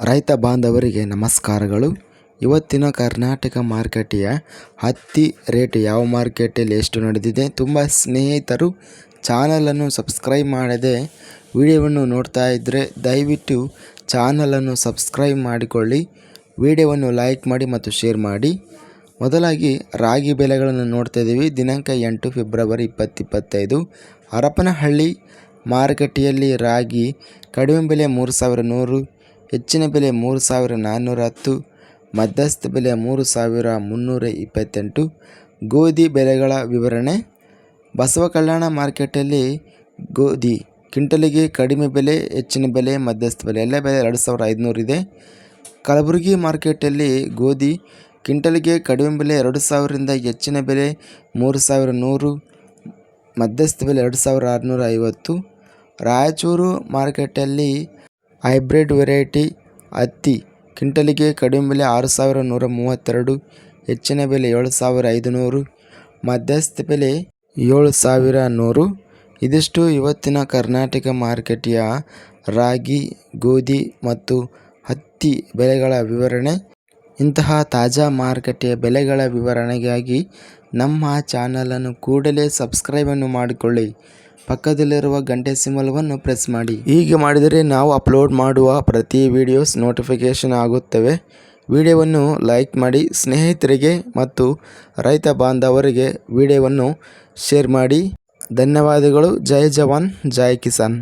ರೈತ ಬಾಂಧವರಿಗೆ ನಮಸ್ಕಾರಗಳು. ಇವತ್ತಿನ ಕರ್ನಾಟಕ ಮಾರುಕಟ್ಟೆಯ ಹತ್ತಿ ರೇಟ್ ಯಾವ ಮಾರ್ಕೆಟಲ್ಲಿ ಎಷ್ಟು ನಡೆದಿದೆ. ತುಂಬ ಸ್ನೇಹಿತರು ಚಾನಲನ್ನು ಸಬ್ಸ್ಕ್ರೈಬ್ ಮಾಡದೆ ವಿಡಿಯೋವನ್ನು ನೋಡ್ತಾ ಇದ್ದರೆ ದಯವಿಟ್ಟು ಚಾನಲನ್ನು ಸಬ್ಸ್ಕ್ರೈಬ್ ಮಾಡಿಕೊಳ್ಳಿ, ವಿಡಿಯೋವನ್ನು ಲೈಕ್ ಮಾಡಿ ಮತ್ತು ಶೇರ್ ಮಾಡಿ. ಮೊದಲಾಗಿ ರಾಗಿ ಬೆಲೆಗಳನ್ನು ನೋಡ್ತಾ ಇದ್ದೀವಿ. ದಿನಾಂಕ 8 ಫೆಬ್ರವರಿ 2025 ಹರಪನಹಳ್ಳಿ ಮಾರುಕಟ್ಟೆಯಲ್ಲಿ ರಾಗಿ ಕಡಿಮೆ ಬೆಲೆ 3100, ಹೆಚ್ಚಿನ ಬೆಲೆ 3410, ಮಧ್ಯಸ್ಥ ಬೆಲೆ 3328. ಗೋಧಿ ಬೆಲೆಗಳ ವಿವರಣೆ. ಬಸವ ಕಲ್ಯಾಣ ಮಾರ್ಕೆಟಲ್ಲಿ ಗೋಧಿ ಕ್ವಿಂಟಲಿಗೆ ಕಡಿಮೆ ಬೆಲೆ, ಹೆಚ್ಚಿನ ಬೆಲೆ, ಮಧ್ಯಸ್ಥ ಬೆಲೆ ಎಲ್ಲ ಬೆಲೆ 2500 ಇದೆ. ಕಲಬುರಗಿ ಮಾರ್ಕೆಟಲ್ಲಿ ಗೋಧಿ ಕ್ವಿಂಟಲಿಗೆ ಕಡಿಮೆ ಬೆಲೆ 2000ರಿಂದ ಹೆಚ್ಚಿನ ಬೆಲೆ 3100, ಮಧ್ಯಸ್ಥ ಬೆಲೆ 2650. ರಾಯಚೂರು ಮಾರ್ಕೆಟಲ್ಲಿ ಹೈಬ್ರಿಡ್ ವೆರೈಟಿ ಹತ್ತಿ ಕ್ವಿಂಟಲಿಗೆ ಕಡಿಮೆ ಬೆಲೆ 6132, ಹೆಚ್ಚಿನ ಬೆಲೆ 7500, ಮಧ್ಯಸ್ಥ ಬೆಲೆ 7100. ಇದಿಷ್ಟು ಇವತ್ತಿನ ಕರ್ನಾಟಕ ಮಾರುಕಟ್ಟೆಯ ರಾಗಿ, ಗೋಧಿ ಮತ್ತು ಹತ್ತಿ ಬೆಲೆಗಳ ವಿವರಣೆ. ಇಂತಹ ತಾಜಾ ಮಾರುಕಟ್ಟೆಯ ಬೆಲೆಗಳ ವಿವರಣೆಗಾಗಿ ನಮ್ಮ ಚಾನಲನ್ನು ಕೂಡಲೇ ಸಬ್ಸ್ಕ್ರೈಬನ್ನು ಮಾಡಿಕೊಳ್ಳಿ, ಪಕ್ಕದಲ್ಲಿರುವ ಗಂಟೆ ಸಿಂಬಲವನ್ನು ಪ್ರೆಸ್ ಮಾಡಿ. ಹೀಗೆ ಮಾಡಿದರೆ ನಾವು ಅಪ್ಲೋಡ್ ಮಾಡುವ ಪ್ರತಿ ವಿಡಿಯೋಸ್ ನೋಟಿಫಿಕೇಷನ್ ಆಗುತ್ತವೆ. ವಿಡಿಯೋವನ್ನು ಲೈಕ್ ಮಾಡಿ, ಸ್ನೇಹಿತರಿಗೆ ಮತ್ತು ರೈತ ಬಾಂಧವರಿಗೆ ವಿಡಿಯೋವನ್ನು ಶೇರ್ ಮಾಡಿ. ಧನ್ಯವಾದಗಳು. ಜೈ ಜವಾನ್, ಜೈ ಕಿಸಾನ್.